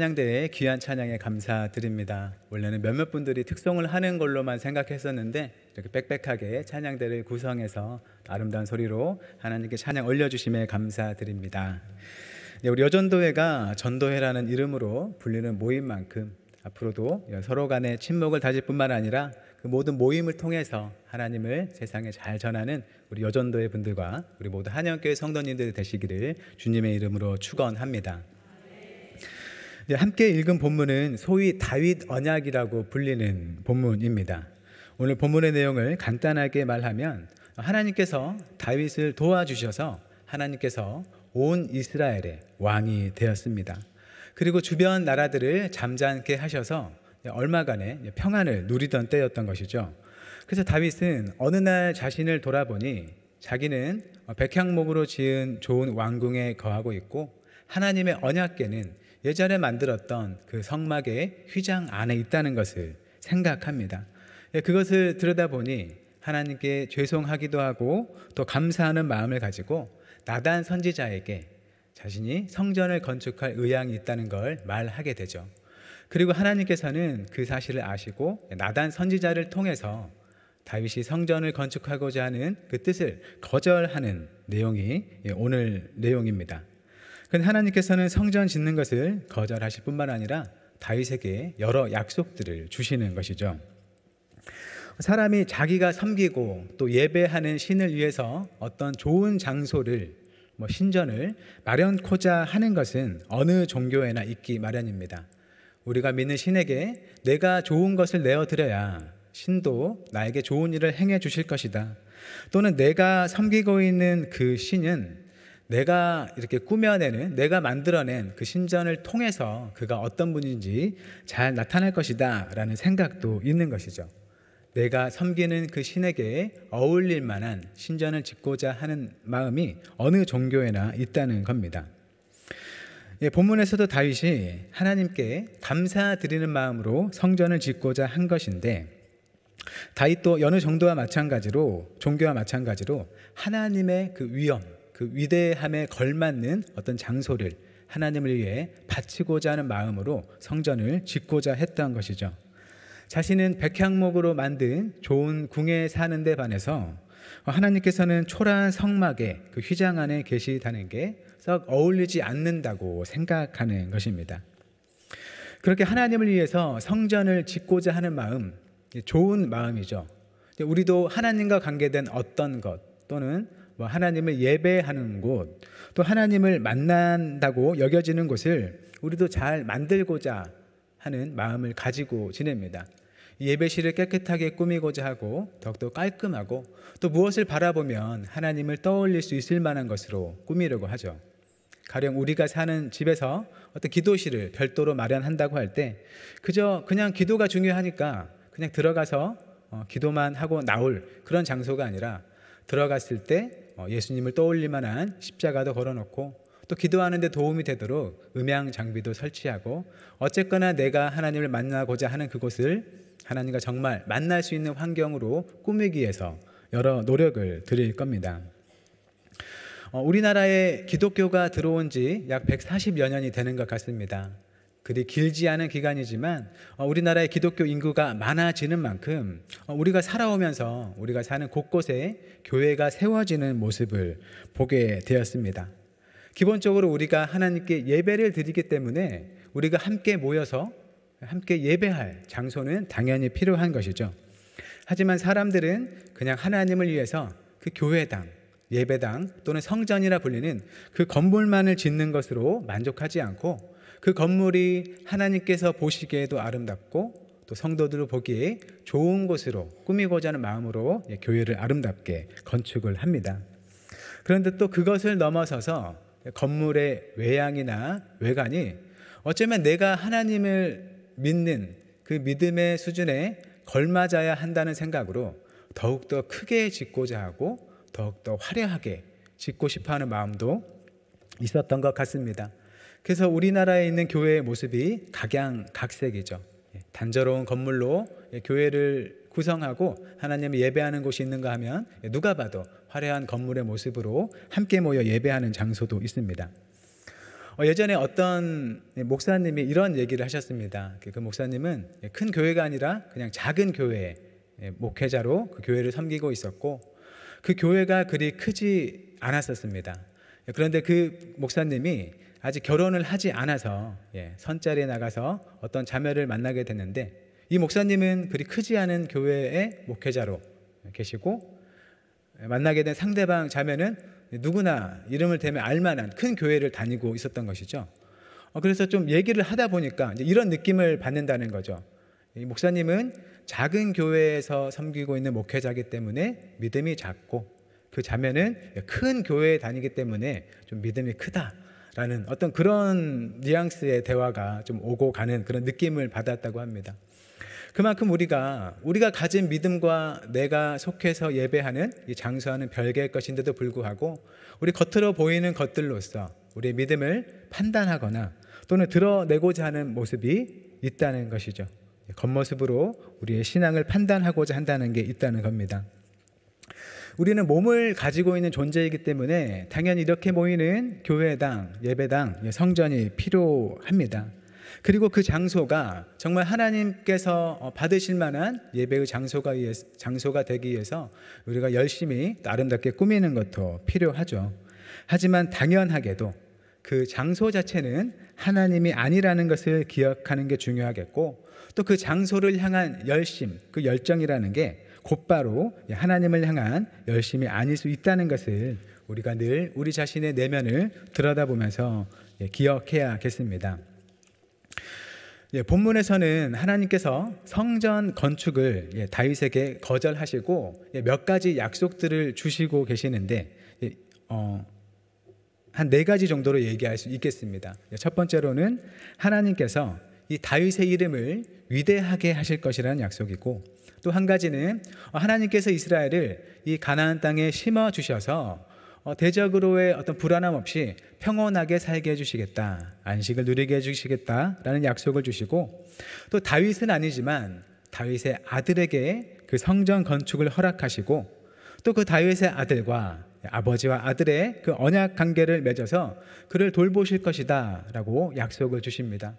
찬양대회 귀한 찬양에 감사드립니다. 원래는 몇몇 분들이 특송을 하는 걸로만 생각했었는데 이렇게 빽빽하게 찬양대를 구성해서 아름다운 소리로 하나님께 찬양 올려주심에 감사드립니다. 우리 여전도회가 전도회라는 이름으로 불리는 모임만큼 앞으로도 서로 간의 친목을 다질 뿐만 아니라 그 모든 모임을 통해서 하나님을 세상에 잘 전하는 우리 여전도회 분들과 우리 모두 한영교회 성도님들 되시기를 주님의 이름으로 축원합니다. 함께 읽은 본문은 소위 다윗 언약이라고 불리는 본문입니다. 오늘 본문의 내용을 간단하게 말하면 하나님께서 다윗을 도와주셔서 하나님께서 온 이스라엘의 왕이 되었습니다. 그리고 주변 나라들을 잠잠케 하셔서 얼마간의 평안을 누리던 때였던 것이죠. 그래서 다윗은 어느 날 자신을 돌아보니 자기는 백향목으로 지은 좋은 왕궁에 거하고 있고 하나님의 언약궤는 예전에 만들었던 그 성막의 휘장 안에 있다는 것을 생각합니다. 그것을 들여다보니 하나님께 죄송하기도 하고 또 감사하는 마음을 가지고 나단 선지자에게 자신이 성전을 건축할 의향이 있다는 걸 말하게 되죠. 그리고 하나님께서는 그 사실을 아시고 나단 선지자를 통해서 다윗이 성전을 건축하고자 하는 그 뜻을 거절하는 내용이 오늘 내용입니다. 그런데 하나님께서는 성전 짓는 것을 거절하실 뿐만 아니라 다윗에게 여러 약속들을 주시는 것이죠. 사람이 자기가 섬기고 또 예배하는 신을 위해서 어떤 좋은 장소를 신전을 마련코자 하는 것은 어느 종교에나 있기 마련입니다. 우리가 믿는 신에게 내가 좋은 것을 내어드려야 신도 나에게 좋은 일을 행해 주실 것이다. 또는 내가 섬기고 있는 그 신은 내가 이렇게 꾸며내는, 내가 만들어낸 그 신전을 통해서 그가 어떤 분인지 잘 나타날 것이다 라는 생각도 있는 것이죠. 내가 섬기는 그 신에게 어울릴 만한 신전을 짓고자 하는 마음이 어느 종교에나 있다는 겁니다. 본문에서도 다윗이 하나님께 감사드리는 마음으로 성전을 짓고자 한 것인데 다윗도 어느 정도와 마찬가지로 종교와 마찬가지로 하나님의 그 위엄, 그 위대함에 걸맞는 어떤 장소를 하나님을 위해 바치고자 하는 마음으로 성전을 짓고자 했던 것이죠. 자신은 백향목으로 만든 좋은 궁에 사는 데 반해서 하나님께서는 초라한 성막의 그 휘장 안에 계시다는 게 썩 어울리지 않는다고 생각하는 것입니다. 그렇게 하나님을 위해서 성전을 짓고자 하는 마음, 좋은 마음이죠. 우리도 하나님과 관계된 어떤 것 또는 하나님을 예배하는 곳, 또 하나님을 만난다고 여겨지는 곳을 우리도 잘 만들고자 하는 마음을 가지고 지냅니다. 예배실을 깨끗하게 꾸미고자 하고 더욱더 깔끔하고 또 무엇을 바라보면 하나님을 떠올릴 수 있을 만한 것으로 꾸미려고 하죠. 가령 우리가 사는 집에서 어떤 기도실을 별도로 마련한다고 할 때 그냥 기도가 중요하니까 그냥 들어가서 기도만 하고 나올 그런 장소가 아니라 들어갔을 때 예수님을 떠올릴 만한 십자가도 걸어놓고 또 기도하는 데 도움이 되도록 음향 장비도 설치하고 어쨌거나 내가 하나님을 만나고자 하는 그곳을 하나님과 정말 만날 수 있는 환경으로 꾸미기 위해서 여러 노력을 드릴 겁니다. 우리나라에 기독교가 들어온 지 약 140여 년이 되는 것 같습니다. 그리 길지 않은 기간이지만 우리나라의 기독교 인구가 많아지는 만큼 우리가 살아오면서 우리가 사는 곳곳에 교회가 세워지는 모습을 보게 되었습니다. 기본적으로 우리가 하나님께 예배를 드리기 때문에 우리가 함께 모여서 함께 예배할 장소는 당연히 필요한 것이죠. 하지만 사람들은 그냥 하나님을 위해서 그 교회당, 예배당 또는 성전이라 불리는 그 건물만을 짓는 것으로 만족하지 않고 그 건물이 하나님께서 보시기에도 아름답고 또 성도들을 보기에 좋은 곳으로 꾸미고자 하는 마음으로 교회를 아름답게 건축을 합니다. 그런데 또 그것을 넘어서서 건물의 외양이나 외관이 어쩌면 내가 하나님을 믿는 그 믿음의 수준에 걸맞아야 한다는 생각으로 더욱더 크게 짓고자 하고 더욱더 화려하게 짓고 싶어하는 마음도 있었던 것 같습니다. 그래서 우리나라에 있는 교회의 모습이 각양각색이죠. 단조로운 건물로 교회를 구성하고 하나님을 예배하는 곳이 있는가 하면 누가 봐도 화려한 건물의 모습으로 함께 모여 예배하는 장소도 있습니다. 예전에 어떤 목사님이 이런 얘기를 하셨습니다. 그 목사님은 큰 교회가 아니라 그냥 작은 교회 목회자로 그 교회를 섬기고 있었고, 그 교회가 그리 크지 않았었습니다. 그런데 그 목사님이 아직 결혼을 하지 않아서 선자리에 나가서 어떤 자매를 만나게 됐는데, 이 목사님은 그리 크지 않은 교회의 목회자로 계시고, 만나게 된 상대방 자매는 누구나 이름을 대면 알만한 큰 교회를 다니고 있었던 것이죠. 그래서 좀 얘기를 하다 보니까 이제 이런 느낌을 받는다는 거죠. 이 목사님은 작은 교회에서 섬기고 있는 목회자이기 때문에 믿음이 작고, 그 자매는 큰 교회에 다니기 때문에 좀 믿음이 크다라는 어떤 그런 뉘앙스의 대화가 좀 오고 가는 그런 느낌을 받았다고 합니다. 그만큼 우리가 가진 믿음과 내가 속해서 예배하는 이 장소와는 별개의 것인데도 불구하고, 우리 겉으로 보이는 것들로서 우리의 믿음을 판단하거나 또는 드러내고자 하는 모습이 있다는 것이죠. 겉모습으로 우리의 신앙을 판단하고자 한다는 게 있다는 겁니다. 우리는 몸을 가지고 있는 존재이기 때문에 당연히 이렇게 모이는 교회당, 예배당, 성전이 필요합니다. 그리고 그 장소가 정말 하나님께서 받으실 만한 예배의 장소가 되기 위해서 우리가 열심히 아름답게 꾸미는 것도 필요하죠. 하지만 당연하게도 그 장소 자체는 하나님이 아니라는 것을 기억하는 게 중요하겠고, 또 그 장소를 향한 열심, 그 열정이라는 게 곧바로 하나님을 향한 열심이 아닐 수 있다는 것을 우리가 늘 우리 자신의 내면을 들여다보면서 기억해야겠습니다. 본문에서는 하나님께서 성전 건축을 다윗에게 거절하시고 몇 가지 약속들을 주시고 계시는데, 한 4가지 정도로 얘기할 수 있겠습니다. 첫 번째로는 하나님께서 이 다윗의 이름을 위대하게 하실 것이라는 약속이고, 또 한 가지는 하나님께서 이스라엘을 이 가나안 땅에 심어 주셔서 대적으로의 어떤 불안함 없이 평온하게 살게 해주시겠다, 안식을 누리게 해주시겠다라는 약속을 주시고, 또 다윗은 아니지만 다윗의 아들에게 그 성전 건축을 허락하시고, 또 그 다윗의 아들과 아버지와 아들의 그 언약 관계를 맺어서 그를 돌보실 것이다 라고 약속을 주십니다.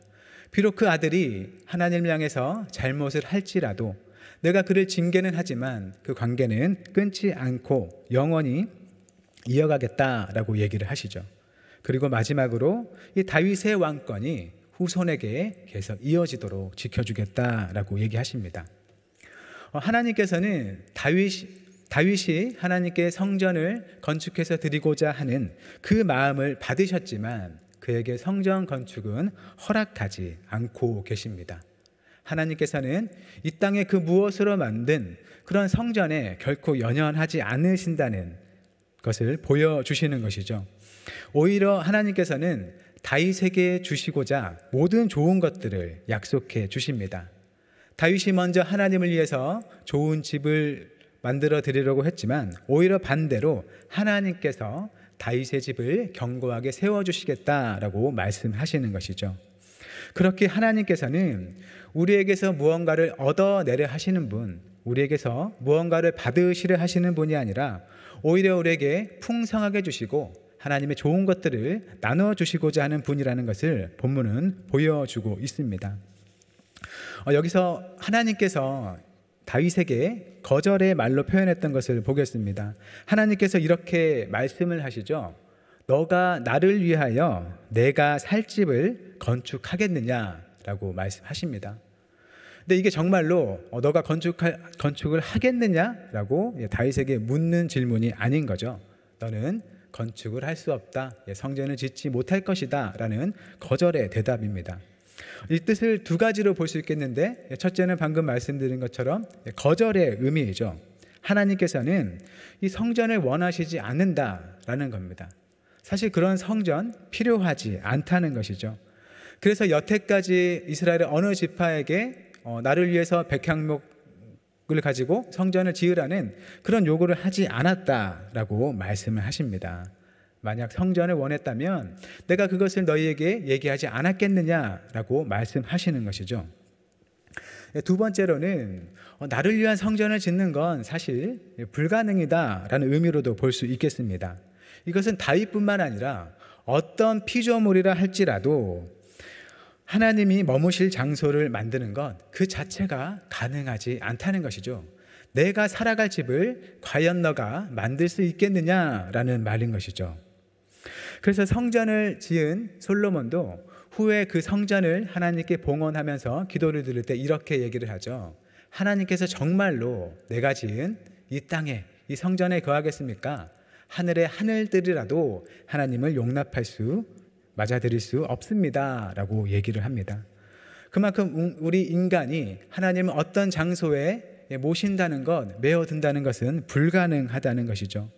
비록 그 아들이 하나님을 향해서 잘못을 할지라도 내가 그를 징계는 하지만 그 관계는 끊지 않고 영원히 이어가겠다라고 얘기를 하시죠. 그리고 마지막으로 이 다윗의 왕권이 후손에게 계속 이어지도록 지켜주겠다라고 얘기하십니다. 하나님께서는 다윗이 하나님께 성전을 건축해서 드리고자 하는 그 마음을 받으셨지만 그에게 성전 건축은 허락하지 않고 계십니다. 하나님께서는 이 땅에 그 무엇으로 만든 그런 성전에 결코 연연하지 않으신다는 것을 보여주시는 것이죠. 오히려 하나님께서는 다윗에게 주시고자 모든 좋은 것들을 약속해 주십니다. 다윗이 먼저 하나님을 위해서 좋은 집을 만들어 드리려고 했지만 오히려 반대로 하나님께서 다윗의 집을 견고하게 세워주시겠다라고 말씀하시는 것이죠. 그렇게 하나님께서는 우리에게서 무언가를 얻어내려 하시는 분, 우리에게서 무언가를 받으시려 하시는 분이 아니라 오히려 우리에게 풍성하게 주시고 하나님의 좋은 것들을 나눠주시고자 하는 분이라는 것을 본문은 보여주고 있습니다. 여기서 하나님께서 다윗에게 거절의 말로 표현했던 것을 보겠습니다. 하나님께서 이렇게 말씀을 하시죠. 너가 나를 위하여 내가 살 집을 건축하겠느냐라고 말씀하십니다. 근데 이게 정말로 너가 건축을 하겠느냐라고 다윗에게 묻는 질문이 아닌 거죠. 너는 건축을 할 수 없다, 성전을 짓지 못할 것이다 라는 거절의 대답입니다. 이 뜻을 2가지로 볼 수 있겠는데, 첫째는 방금 말씀드린 것처럼 거절의 의미이죠. 하나님께서는 이 성전을 원하시지 않는다라는 겁니다. 사실 그런 성전 필요하지 않다는 것이죠. 그래서 여태까지 이스라엘의 어느 지파에게 나를 위해서 백향목을 가지고 성전을 지으라는 그런 요구를 하지 않았다라고 말씀을 하십니다. 만약 성전을 원했다면 내가 그것을 너희에게 얘기하지 않았겠느냐라고 말씀하시는 것이죠. 2번째로는 나를 위한 성전을 짓는 건 사실 불가능이다라는 의미로도 볼 수 있겠습니다. 이것은 다윗뿐만 아니라 어떤 피조물이라 할지라도 하나님이 머무실 장소를 만드는 것 그 자체가 가능하지 않다는 것이죠. 내가 살아갈 집을 과연 너가 만들 수 있겠느냐라는 말인 것이죠. 그래서 성전을 지은 솔로몬도 후에 그 성전을 하나님께 봉헌하면서 기도를 드릴 때 이렇게 얘기를 하죠. 하나님께서 정말로 내가 지은 이 땅에 이 성전에 거하겠습니까? 하늘의 하늘들이라도 하나님을 용납할 수 맞아들일 수 없습니다 라고 얘기를 합니다. 그만큼 우리 인간이 하나님을 어떤 장소에 모신다는 것, 메어든다는 것은 불가능하다는 것이죠.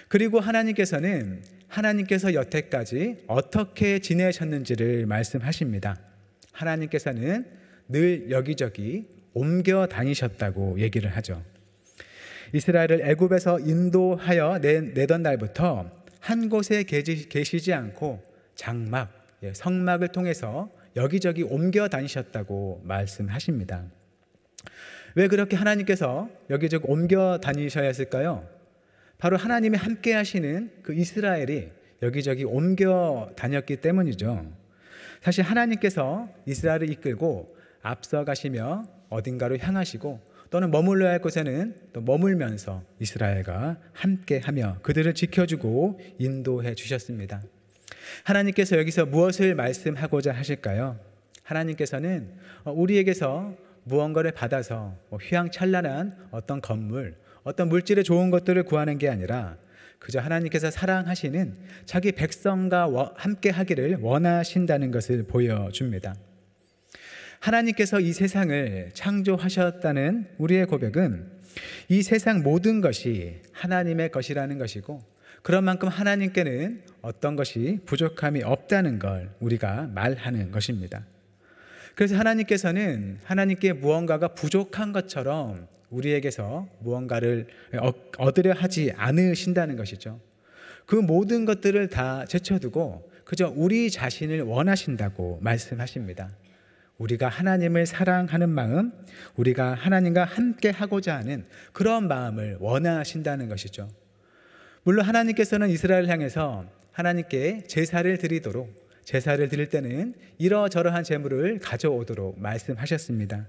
그리고 하나님께서 여태까지 어떻게 지내셨는지를 말씀하십니다. 하나님께서는 늘 여기저기 옮겨 다니셨다고 얘기를 하죠. 이스라엘을 애굽에서 인도하여 내던 날부터 한 곳에 계시지 않고 장막, 성막을 통해서 여기저기 옮겨 다니셨다고 말씀하십니다. 왜 그렇게 하나님께서 여기저기 옮겨 다니셔야 했을까요? 바로 하나님이 함께 하시는 그 이스라엘이 여기저기 옮겨 다녔기 때문이죠. 사실 하나님께서 이스라엘을 이끌고 앞서 가시며 어딘가로 향하시고 또는 머물러야 할 곳에는 또 머물면서 이스라엘과 함께하며 그들을 지켜주고 인도해 주셨습니다. 하나님께서 여기서 무엇을 말씀하고자 하실까요? 하나님께서는 우리에게서 무언가를 받아서 휘황찬란한 어떤 건물, 어떤 물질의 좋은 것들을 구하는 게 아니라 그저 하나님께서 사랑하시는 자기 백성과 함께 하기를 원하신다는 것을 보여줍니다. 하나님께서 이 세상을 창조하셨다는 우리의 고백은 이 세상 모든 것이 하나님의 것이라는 것이고 그런 만큼 하나님께는 어떤 것이 부족함이 없다는 걸 우리가 말하는 것입니다. 그래서 하나님께서는 하나님께 무언가가 부족한 것처럼 우리에게서 무언가를 얻으려 하지 않으신다는 것이죠. 그 모든 것들을 다 제쳐두고 그저 우리 자신을 원하신다고 말씀하십니다. 우리가 하나님을 사랑하는 마음, 우리가 하나님과 함께 하고자 하는 그런 마음을 원하신다는 것이죠. 물론 하나님께서는 이스라엘을 향해서 하나님께 제사를 드릴 때는 이러저러한 제물을 가져오도록 말씀하셨습니다.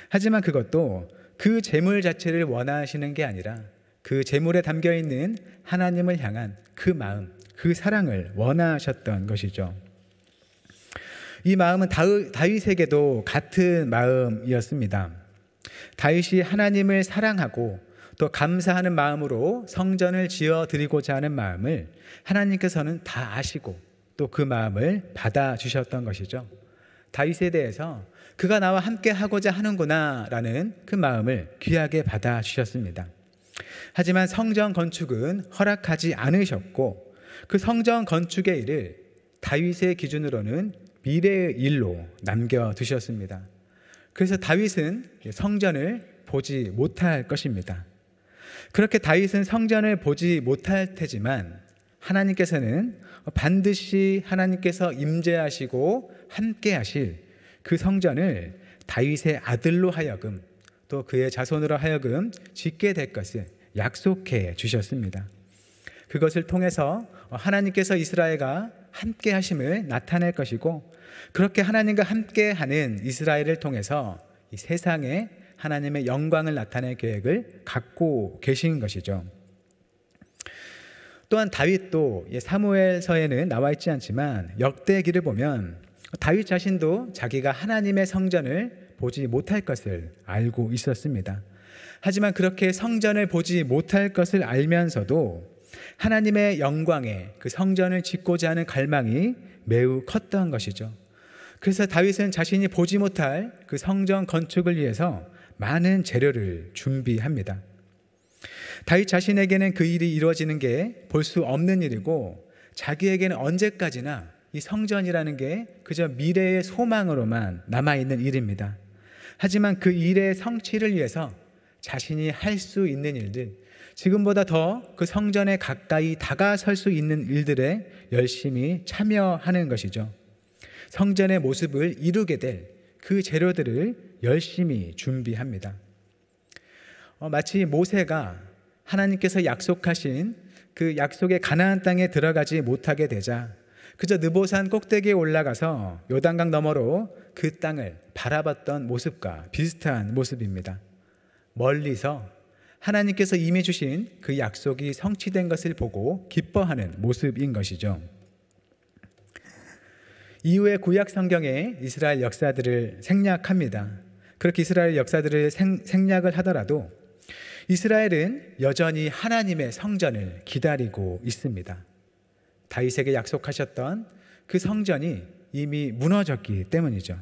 하지만 그것도 그 제물 자체를 원하시는 게 아니라 그 제물에 담겨있는 하나님을 향한 그 마음, 그 사랑을 원하셨던 것이죠. 이 마음은 다윗에게도 같은 마음이었습니다. 다윗이 하나님을 사랑하고 또 감사하는 마음으로 성전을 지어 드리고자 하는 마음을 하나님께서는 다 아시고 또 그 마음을 받아주셨던 것이죠. 다윗에 대해서 그가 나와 함께 하고자 하는구나 라는 그 마음을 귀하게 받아주셨습니다. 하지만 성전 건축은 허락하지 않으셨고 그 성전 건축의 일을 다윗의 기준으로는 미래의 일로 남겨두셨습니다. 그래서 다윗은 성전을 보지 못할 것입니다. 그렇게 다윗은 성전을 보지 못할 테지만 하나님께서는 반드시 하나님께서 임재하시고 함께 하실 그 성전을 다윗의 아들로 하여금 또 그의 자손으로 하여금 짓게 될 것을 약속해 주셨습니다. 그것을 통해서 하나님께서 이스라엘과 함께 하심을 나타낼 것이고 그렇게 하나님과 함께 하는 이스라엘을 통해서 이 세상에 하나님의 영광을 나타낼 계획을 갖고 계신 것이죠. 또한 다윗도 사무엘서에는 나와 있지 않지만 역대기를 보면 다윗 자신도 자기가 하나님의 성전을 보지 못할 것을 알고 있었습니다. 하지만 그렇게 성전을 보지 못할 것을 알면서도 하나님의 영광에 그 성전을 짓고자 하는 갈망이 매우 컸던 것이죠. 그래서 다윗은 자신이 보지 못할 그 성전 건축을 위해서 많은 재료를 준비합니다. 다윗 자신에게는 그 일이 이루어지는 게 볼 수 없는 일이고 자기에게는 언제까지나 이 성전이라는 게 그저 미래의 소망으로만 남아있는 일입니다. 하지만 그 일의 성취를 위해서 자신이 할 수 있는 일들, 지금보다 더 그 성전에 가까이 다가설 수 있는 일들에 열심히 참여하는 것이죠. 성전의 모습을 이루게 될 그 재료들을 열심히 준비합니다. 마치 모세가 하나님께서 약속하신 그 약속의 가나안 땅에 들어가지 못하게 되자 그저 느보산 꼭대기에 올라가서 요단강 너머로 그 땅을 바라봤던 모습과 비슷한 모습입니다. 멀리서 하나님께서 이미 주신 그 약속이 성취된 것을 보고 기뻐하는 모습인 것이죠. 이후에 구약 성경에 이스라엘 역사들을 생략합니다. 그렇게 이스라엘 역사들을 생략을 하더라도 이스라엘은 여전히 하나님의 성전을 기다리고 있습니다. 다윗에게 약속하셨던 그 성전이 이미 무너졌기 때문이죠.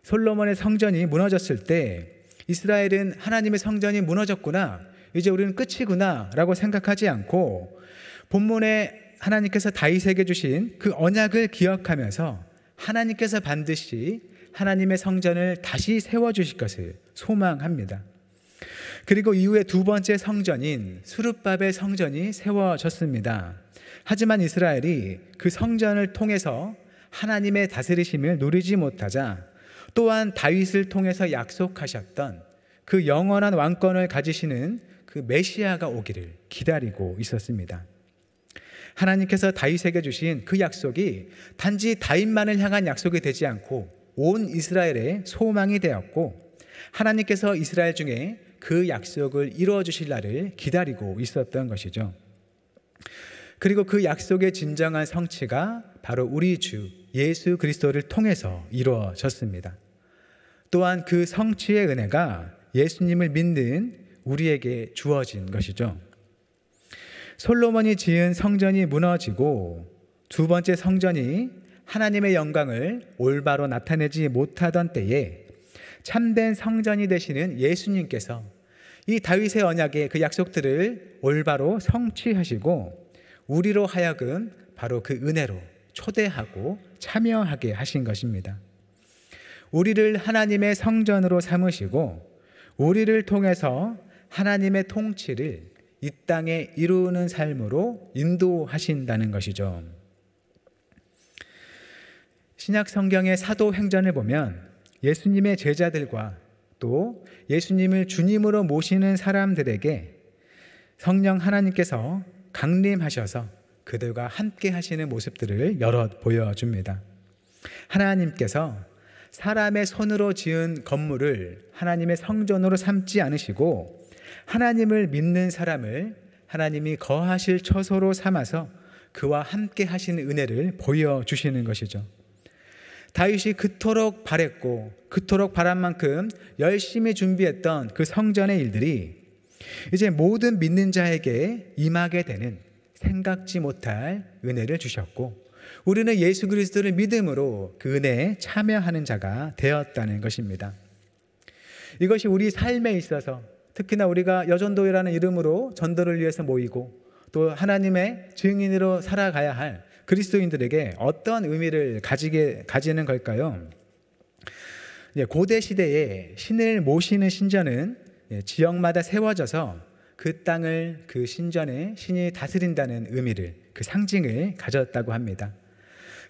솔로몬의 성전이 무너졌을 때 이스라엘은 하나님의 성전이 무너졌구나, 이제 우리는 끝이구나 라고 생각하지 않고 본문에 하나님께서 다윗에게 주신 그 언약을 기억하면서 하나님께서 반드시 하나님의 성전을 다시 세워주실 것을 소망합니다. 그리고 이후에 두 번째 성전인 수룹바벨 성전이 세워졌습니다. 하지만 이스라엘이 그 성전을 통해서 하나님의 다스리심을 누리지 못하자 또한 다윗을 통해서 약속하셨던 그 영원한 왕권을 가지시는 그 메시아가 오기를 기다리고 있었습니다. 하나님께서 다윗에게 주신 그 약속이 단지 다윗만을 향한 약속이 되지 않고 온 이스라엘의 소망이 되었고, 하나님께서 이스라엘 중에 그 약속을 이루어 주실 날을 기다리고 있었던 것이죠. 그리고 그 약속의 진정한 성취가 바로 우리 주 예수 그리스도를 통해서 이루어졌습니다. 또한 그 성취의 은혜가 예수님을 믿는 우리에게 주어진 것이죠. 솔로몬이 지은 성전이 무너지고 두 번째 성전이 하나님의 영광을 올바로 나타내지 못하던 때에 참된 성전이 되시는 예수님께서 이 다윗의 언약의 그 약속들을 올바로 성취하시고 우리로 하여금 바로 그 은혜로 초대하고 참여하게 하신 것입니다. 우리를 하나님의 성전으로 삼으시고 우리를 통해서 하나님의 통치를 이 땅에 이루는 삶으로 인도하신다는 것이죠. 신약 성경의 사도행전을 보면 예수님의 제자들과 또 예수님을 주님으로 모시는 사람들에게 성령 하나님께서 강림하셔서 그들과 함께 하시는 모습들을 여럿 보여줍니다. 하나님께서 사람의 손으로 지은 건물을 하나님의 성전으로 삼지 않으시고 하나님을 믿는 사람을 하나님이 거하실 처소로 삼아서 그와 함께 하시는 은혜를 보여주시는 것이죠. 다윗이 그토록 바랬고 그토록 바란 만큼 열심히 준비했던 그 성전의 일들이 이제 모든 믿는 자에게 임하게 되는 생각지 못할 은혜를 주셨고, 우리는 예수 그리스도를 믿음으로 그 은혜에 참여하는 자가 되었다는 것입니다. 이것이 우리 삶에 있어서 특히나 우리가 여전도회라는 이름으로 전도를 위해서 모이고 또 하나님의 증인으로 살아가야 할 그리스도인들에게 어떤 의미를 가지는 걸까요? 고대 시대에 신을 모시는 신전은 지역마다 세워져서 그 땅을 그 신전에 신이 다스린다는 의미를, 그 상징을 가졌다고 합니다.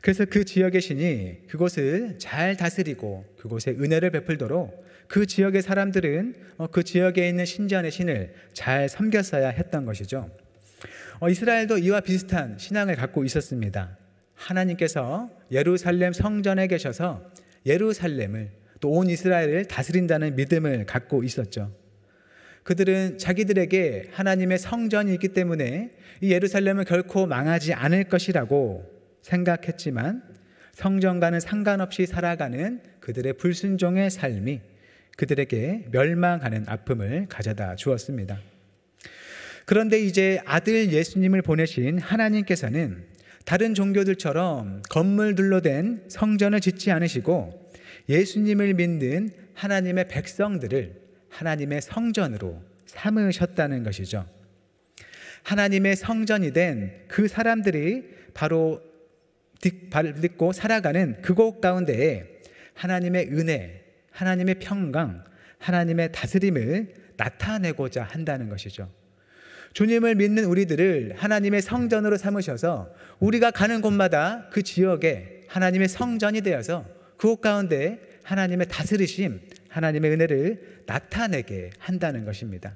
그래서 그 지역의 신이 그곳을 잘 다스리고 그곳에 은혜를 베풀도록 그 지역의 사람들은 그 지역에 있는 신전의 신을 잘 섬겼어야 했던 것이죠. 이스라엘도 이와 비슷한 신앙을 갖고 있었습니다. 하나님께서 예루살렘 성전에 계셔서 예루살렘을 또 온 이스라엘을 다스린다는 믿음을 갖고 있었죠. 그들은 자기들에게 하나님의 성전이 있기 때문에 이 예루살렘은 결코 망하지 않을 것이라고 생각했지만 성전과는 상관없이 살아가는 그들의 불순종의 삶이 그들에게 멸망하는 아픔을 가져다 주었습니다. 그런데 이제 아들 예수님을 보내신 하나님께서는 다른 종교들처럼 건물들로 된 성전을 짓지 않으시고 예수님을 믿는 하나님의 백성들을 하나님의 성전으로 삼으셨다는 것이죠. 하나님의 성전이 된 그 사람들이 바로 딛고 살아가는 그곳 가운데에 하나님의 은혜, 하나님의 평강, 하나님의 다스림을 나타내고자 한다는 것이죠. 주님을 믿는 우리들을 하나님의 성전으로 삼으셔서 우리가 가는 곳마다 그 지역에 하나님의 성전이 되어서 그곳 가운데 하나님의 다스리심, 하나님의 은혜를 나타내게 한다는 것입니다.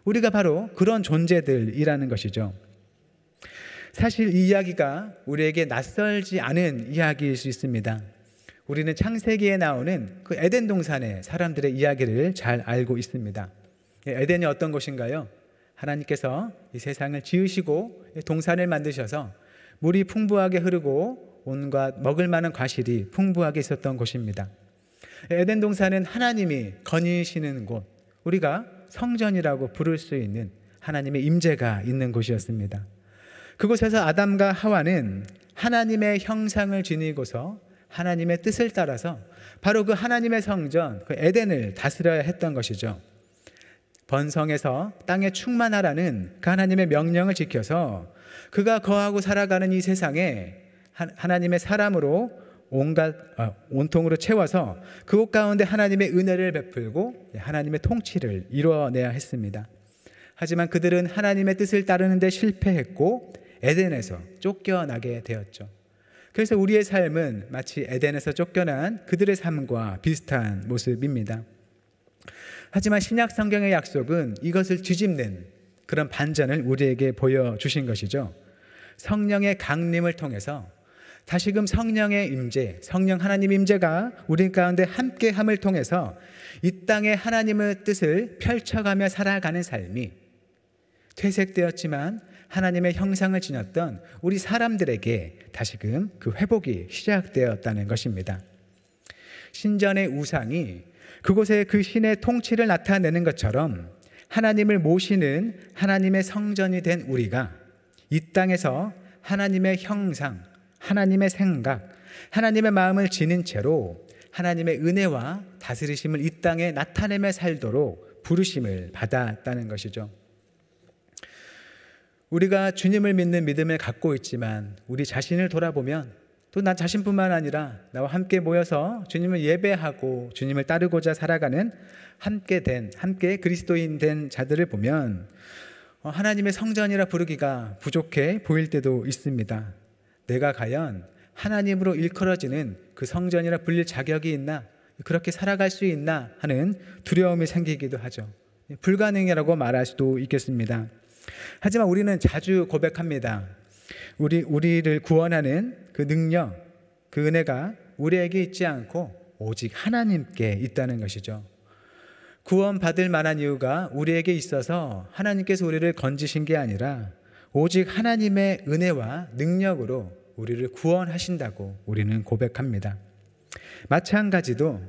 우리가 바로 그런 존재들이라는 것이죠. 사실 이 이야기가 우리에게 낯설지 않은 이야기일 수 있습니다. 우리는 창세기에 나오는 그 에덴 동산의 사람들의 이야기를 잘 알고 있습니다. 에덴이 어떤 곳인가요? 하나님께서 이 세상을 지으시고 동산을 만드셔서 물이 풍부하게 흐르고 온갖 먹을 만한 과실이 풍부하게 있었던 곳입니다. 에덴 동산은 하나님이 거니시는 곳, 우리가 성전이라고 부를 수 있는 하나님의 임재가 있는 곳이었습니다. 그곳에서 아담과 하와는 하나님의 형상을 지니고서 하나님의 뜻을 따라서 바로 그 하나님의 성전, 그 에덴을 다스려야 했던 것이죠. 번성해서 땅에 충만하라는 그 하나님의 명령을 지켜서 그가 거하고 살아가는 이 세상에 하나님의 사람으로 온통으로 채워서 그곳 가운데 하나님의 은혜를 베풀고 하나님의 통치를 이루어내야 했습니다. 하지만 그들은 하나님의 뜻을 따르는 데 실패했고 에덴에서 쫓겨나게 되었죠. 그래서 우리의 삶은 마치 에덴에서 쫓겨난 그들의 삶과 비슷한 모습입니다. 하지만 신약 성경의 약속은 이것을 뒤집는 그런 반전을 우리에게 보여주신 것이죠. 성령의 강림을 통해서 다시금 성령의 임재, 성령 하나님 임재가 우리 가운데 함께함을 통해서 이 땅에 하나님의 뜻을 펼쳐가며 살아가는 삶이 퇴색되었지만 하나님의 형상을 지녔던 우리 사람들에게 다시금 그 회복이 시작되었다는 것입니다. 신전의 우상이 그곳에 그 신의 통치를 나타내는 것처럼 하나님을 모시는 하나님의 성전이 된 우리가 이 땅에서 하나님의 형상, 하나님의 생각, 하나님의 마음을 지닌 채로 하나님의 은혜와 다스리심을 이 땅에 나타내며 살도록 부르심을 받았다는 것이죠. 우리가 주님을 믿는 믿음을 갖고 있지만 우리 자신을 돌아보면 또 나 자신뿐만 아니라 나와 함께 모여서 주님을 예배하고 주님을 따르고자 살아가는 함께 그리스도인 된 자들을 보면 하나님의 성전이라 부르기가 부족해 보일 때도 있습니다. 내가 과연 하나님으로 일컬어지는 그 성전이라 불릴 자격이 있나, 그렇게 살아갈 수 있나 하는 두려움이 생기기도 하죠. 불가능이라고 말할 수도 있겠습니다. 하지만 우리는 자주 고백합니다. 우리를 구원하는 그 능력, 그 은혜가 우리에게 있지 않고 오직 하나님께 있다는 것이죠. 구원받을 만한 이유가 우리에게 있어서 하나님께서 우리를 건지신 게 아니라 오직 하나님의 은혜와 능력으로 우리를 구원하신다고 우리는 고백합니다. 마찬가지로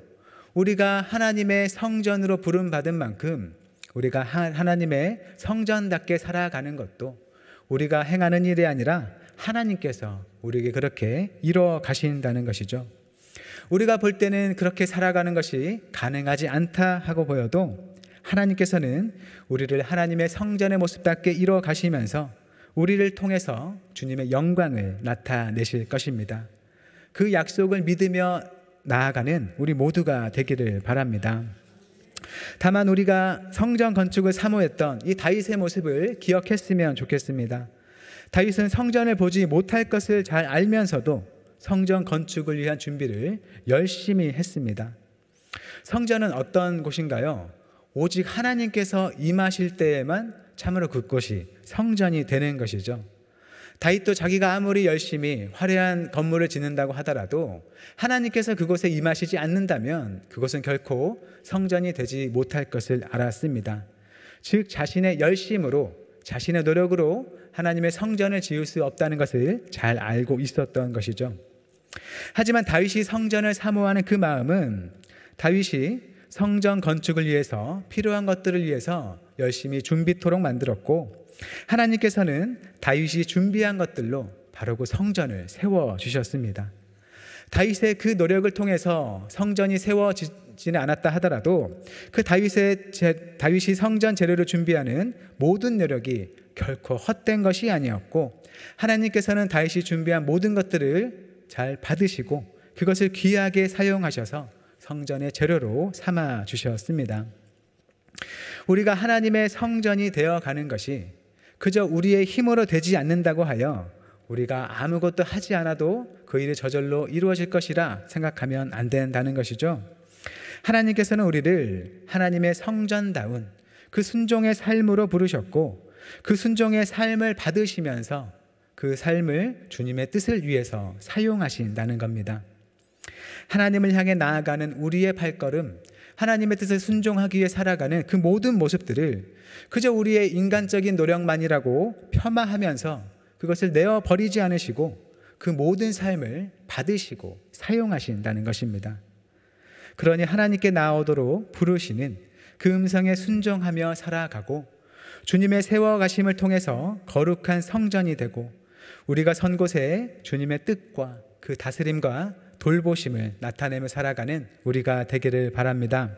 우리가 하나님의 성전으로 부름받은 만큼 우리가 하나님의 성전답게 살아가는 것도 우리가 행하는 일이 아니라 하나님께서 우리에게 그렇게 이루어 가신다는 것이죠. 우리가 볼 때는 그렇게 살아가는 것이 가능하지 않다 하고 보여도 하나님께서는 우리를 하나님의 성전의 모습답게 이루어 가시면서 우리를 통해서 주님의 영광을 나타내실 것입니다. 그 약속을 믿으며 나아가는 우리 모두가 되기를 바랍니다. 다만 우리가 성전 건축을 사모했던 이 다윗의 모습을 기억했으면 좋겠습니다. 다윗은 성전을 보지 못할 것을 잘 알면서도 성전 건축을 위한 준비를 열심히 했습니다. 성전은 어떤 곳인가요? 오직 하나님께서 임하실 때에만 참으로 그곳이 성전이 되는 것이죠. 다윗도 자기가 아무리 열심히 화려한 건물을 짓는다고 하더라도 하나님께서 그곳에 임하시지 않는다면 그곳은 결코 성전이 되지 못할 것을 알았습니다. 즉 자신의 열심으로, 자신의 노력으로 하나님의 성전을 지을 수 없다는 것을 잘 알고 있었던 것이죠. 하지만 다윗이 성전을 사모하는 그 마음은 다윗이 성전 건축을 위해서 필요한 것들을 위해서 열심히 준비토록 만들었고, 하나님께서는 다윗이 준비한 것들로 바로 그 성전을 세워주셨습니다. 다윗의 그 노력을 통해서 성전이 세워지지는 않았다 하더라도 그 다윗이 성전 재료를 준비하는 모든 노력이 결코 헛된 것이 아니었고, 하나님께서는 다윗이 준비한 모든 것들을 잘 받으시고 그것을 귀하게 사용하셔서 성전의 재료로 삼아 주셨습니다. 우리가 하나님의 성전이 되어가는 것이 그저 우리의 힘으로 되지 않는다고 하여 우리가 아무것도 하지 않아도 그 일이 저절로 이루어질 것이라 생각하면 안 된다는 것이죠. 하나님께서는 우리를 하나님의 성전다운 그 순종의 삶으로 부르셨고, 그 순종의 삶을 받으시면서 그 그 삶을 주님의 뜻을 위해서 사용하신다는 겁니다. 하나님을 향해 나아가는 우리의 발걸음, 하나님의 뜻을 순종하기 위해 살아가는 그 모든 모습들을 그저 우리의 인간적인 노력만이라고 폄하하면서 그것을 내어버리지 않으시고 그 모든 삶을 받으시고 사용하신다는 것입니다. 그러니 하나님께 나오도록 부르시는 그 음성에 순종하며 살아가고 주님의 세워가심을 통해서 거룩한 성전이 되고 우리가 선 곳에 주님의 뜻과 그 다스림과 돌보심을 나타내며 살아가는 우리가 되기를 바랍니다.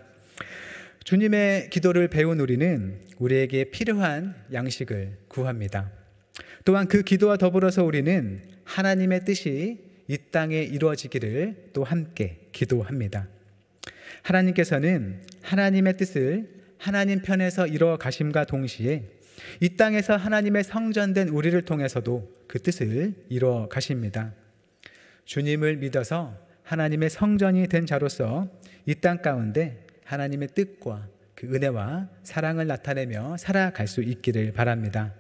주님의 기도를 배운 우리는 우리에게 필요한 양식을 구합니다. 또한 그 기도와 더불어서 우리는 하나님의 뜻이 이 땅에 이루어지기를 또 함께 기도합니다. 하나님께서는 하나님의 뜻을 하나님 편에서 이루어 가심과 동시에 이 땅에서 하나님의 성전된 우리를 통해서도 그 뜻을 이루어 가십니다. 주님을 믿어서 하나님의 성전이 된 자로서 이 땅 가운데 하나님의 뜻과 그 은혜와 사랑을 나타내며 살아갈 수 있기를 바랍니다.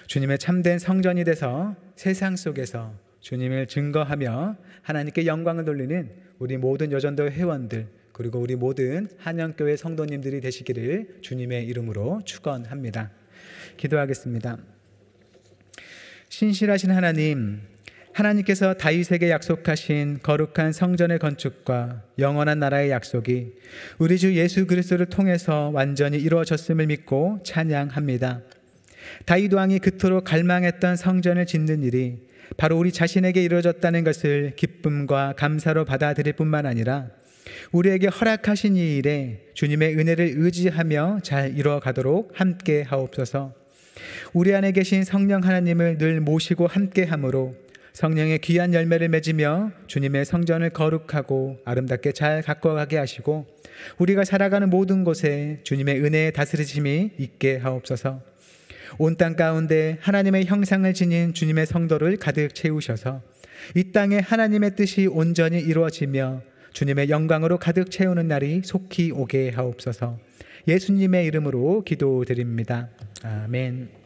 주님의 참된 성전이 돼서 세상 속에서 주님을 증거하며 하나님께 영광을 돌리는 우리 모든 여전도 회원들 그리고 우리 모든 한영교회 성도님들이 되시기를 주님의 이름으로 축원합니다. 기도하겠습니다. 신실하신 하나님, 하나님께서 다윗에게 약속하신 거룩한 성전의 건축과 영원한 나라의 약속이 우리 주 예수 그리스도를 통해서 완전히 이루어졌음을 믿고 찬양합니다. 다윗 왕이 그토록 갈망했던 성전을 짓는 일이 바로 우리 자신에게 이루어졌다는 것을 기쁨과 감사로 받아들일 뿐만 아니라 우리에게 허락하신 이 일에 주님의 은혜를 의지하며 잘 이루어가도록 함께 하옵소서. 우리 안에 계신 성령 하나님을 늘 모시고 함께함으로 성령의 귀한 열매를 맺으며 주님의 성전을 거룩하고 아름답게 잘 가꿔가게 하시고 우리가 살아가는 모든 곳에 주님의 은혜의 다스리심이 있게 하옵소서. 온 땅 가운데 하나님의 형상을 지닌 주님의 성도를 가득 채우셔서 이 땅에 하나님의 뜻이 온전히 이루어지며 주님의 영광으로 가득 채우는 날이 속히 오게 하옵소서. 예수님의 이름으로 기도드립니다. 아멘.